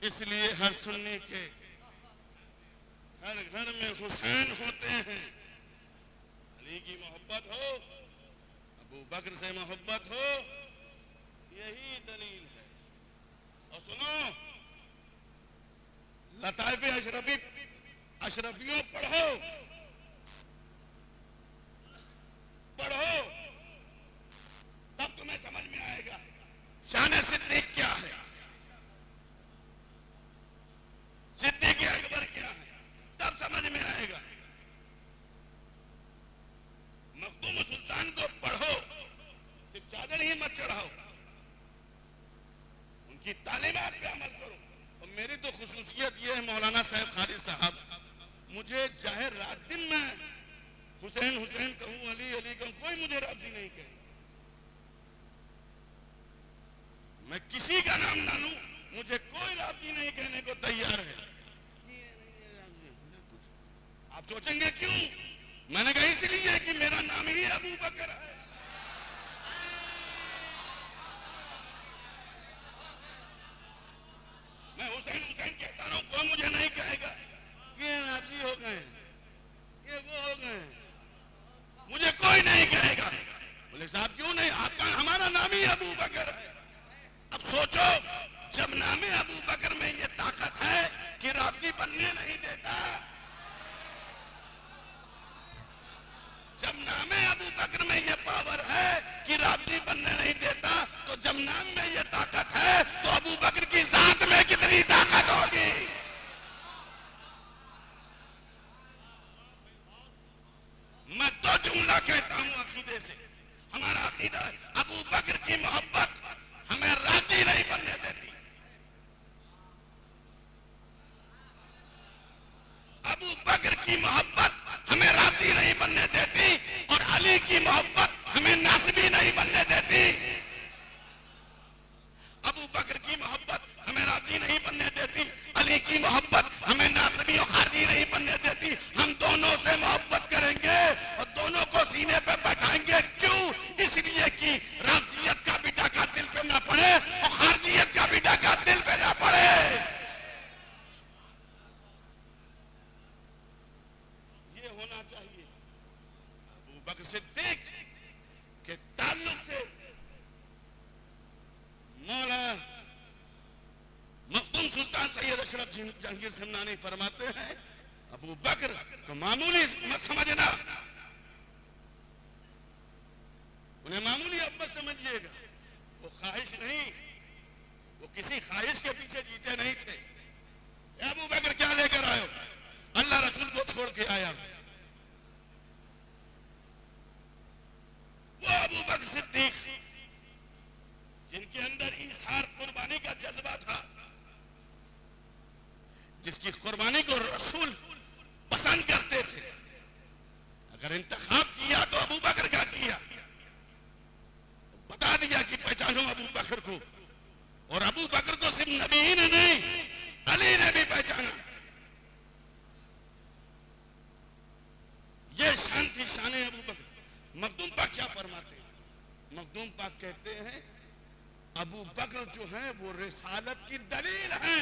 इसलिए हर सुन्नी के हर घर में हुसैन होते हैं। अली की मोहब्बत हो, अबू बकर से मोहब्बत हो, यही दलील है। और सुनो, लताइफ अशरफियों पढ़ो पढ़ो, तब तुम्हें समझ में आएगा शान सिद्दीक क्या है, सिद्दीक अकबर क्या है, तब समझ में आएगा। मखदूम सुल्तान को पढ़ो, सिर्फ चादर ही मत चढ़ाओ, उनकी तालीमात पे अमल करो। और मेरी तो खुसूसियत यह है मौलाना साहब खालिद साहब, मुझे चाहे रात दिन में हुसैन हुसैन कहूं, अली अली कहूं, कोई मुझे राजी नहीं कहे। मैं किसी का नाम ना लूं, मुझे कोई राजी नहीं कहने को तैयार है। आप सोचेंगे क्यों? मैंने कहा इसलिए कि मेरा नाम ही अबू बकर है। मैं हुसैन हुसैन कहता रहूं, कोई मुझे नहीं कहेगा ये राजी हो गए, ये वो हो गए, मुझे कोई नहीं कहेगा। बोले साहब क्यों नहीं? आपका हमारा नाम ही अबू बकर है। अब सोचो, जब नामे अबू बकर में ये ताकत है कि राजी बनने नहीं देता, जब नामे अबू बकर में ये पावर है कि राजी बनने नहीं देता, तो जब नाम में ये ताकत है तो अबू बकर की जात में कितनी ताकत होगी। मैं तो जुमला कहता हूं अकीदे से, हमारा अकीदा अबू बकर की मोहब्बत हमें राजी नहीं बनने देती। अबू बकर की मोहब्बत हमें राजी नहीं बनने देती, और अली की मोहब्बत हमें नासबी नहीं बनने देती। अबू बकर की मोहब्बत हमें राजी नहीं बनने देती, अली की मोहब्बत हमें नासबी और खारजी नहीं बनने देती। हम दोनों से मोहब्बत करेंगे और दोनों को सीने पे बैठाएंगे। क्यों? इसलिए कि राजियत का भी डाका दिल पे ना पड़े और खारजियत का भी डाका दिल पे ना पड़े। ये होना चाहिए। अबू बकर सिद्दीक के ताल्लुक से मौला मखदूम सुल्तान सैयद अशरफ जहांगीर समनानी फरमाते हैं, अबू बकर को मामूली मत समझना, उन्हें मामूली अब मत समझिएगा। वो ख्वाहिश नहीं, वो किसी ख्वाहिश के पीछे जीते नहीं थे। अबू बकर क्या लेकर आयो? अल्लाह रसूल को छोड़ के आया। वो अबू बकर सिद्दीक जिनके अंदर ईसार कुर्बानी का जज्बा था, जिसकी कुर्बानी को रसूल पसंद करते थे, अगर इंतखाब किया तो अबू बकर का किया, बता दिया कि पहचानो अबू बकर को। और अबू बकर को सिर्फ नबी ही ने नहीं, अली ने भी पहचाना। ये शान थी, शान अबू बकर। मखदूम पाक क्या फरमाते हैं? मखदूम पाक कहते हैं अबू बकर जो है वो रिसालत की दलील है।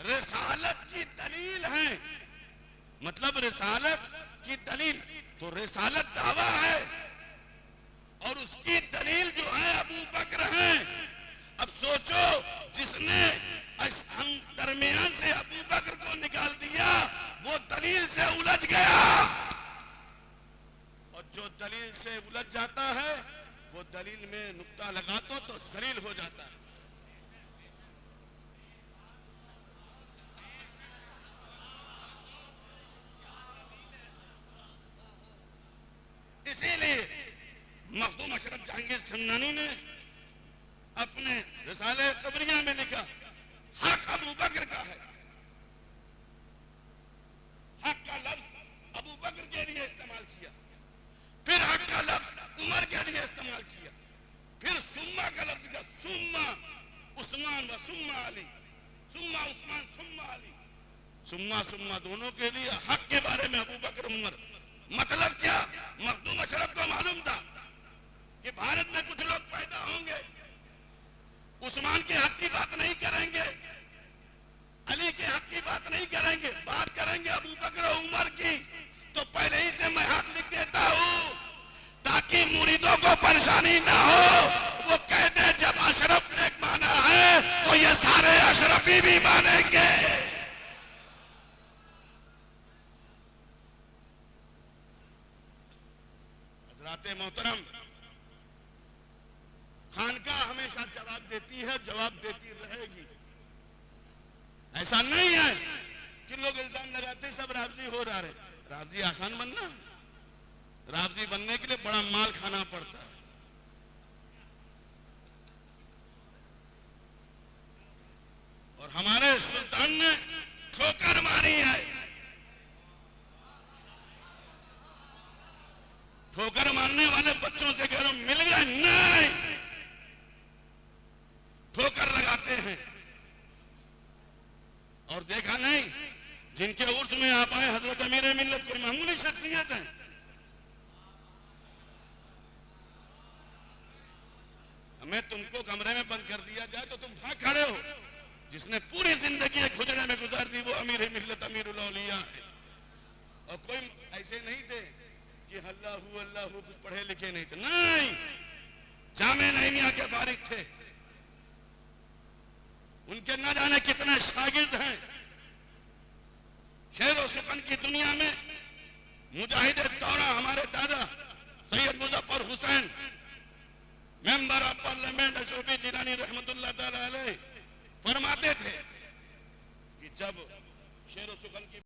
रिसालत की दलील है, मतलब रिसालत की दलील तो रिसालत दावा है, और उसकी दलील जो है अबू बकर है। अब सोचो, जिसने हम दरमियान से अबू बकर को निकाल दिया वो दलील से उलझ गया, और जो दलील से उलझ जाता है वो दलील में नुक्ता लगा दो तो जलील हो जाता है। इसीलिए मखदूम अशरफ जहांगीर समनानी ने अपने रिसाले कबरिया में लिखा, हक अबू बकर का है। हक का लफ्ज अबू बकर के लिए इस्तेमाल किया, फिर हक का लफ्ज उमर के लिए इस्तेमाल किया, फिर सुम्मा का लफ्ज का सुम्मा उस्मान व सुम्मा अली, सुम्मा उस्मान सुम्मा अली, सुम्मा सुम्मा दोनों के लिए हक के बारे में अबू बकर उमर। मतलब क्या? मखदूम अशरफ को मालूम था कि भारत में कुछ लोग पैदा होंगे उस्मान के हक की बात नहीं करेंगे, अली के हक की बात नहीं करेंगे, बात करेंगे अबू बकर और उमर की। तो पहले ही से मैं हक लिख देता हूं ताकि मुरीदों को परेशानी ना हो। वो कहते हैं जब अशरफ ने माना है तो ये सारे अशरफी भी मानेंगे। हज़रात मोहतरम, खानकाह हमेशा जवाब देती है, जवाब देती रहेगी। ऐसा नहीं है कि लोग इल्जाम लगाते सब राबजी हो रहा है। राबजी आसान बनना, राबजी बनने के लिए बड़ा माल खाना पड़ता है। और हमारे सुल्तान ने ठोकर मारी है। ठोकर मारने वाले बच्चों से कह रहा हूं मिल गए, नहीं, ठोकर लगाते हैं। और देखा नहीं, जिनके उर्स में आप आए हजरत अमीर मिल्लत कोई मामूली शख्सियत है। हमें तुमको कमरे में बंद कर दिया जाए तो तुम भाग खड़े हो। जिसने पूरी जिंदगी एक हुजरे में गुजार दी वो अमीर मिल्लत अमीरुल औलिया है। और कोई ऐसे नहीं थे कि अल्लाह कुछ पढ़े लिखे नहीं थे, नहीं, जामे नईमिया के फारिग थे। उनके न जाने कितने शागिर्द हैं। शेर और सुकन की दुनिया में मुजाहिद दौरा हमारे दादा Syed Muzaffar Hussain, member of parliament Ashrafi Jilani रहमतुल्लाह ताला अलैह, फरमाते थे कि जब शेर और सुकन की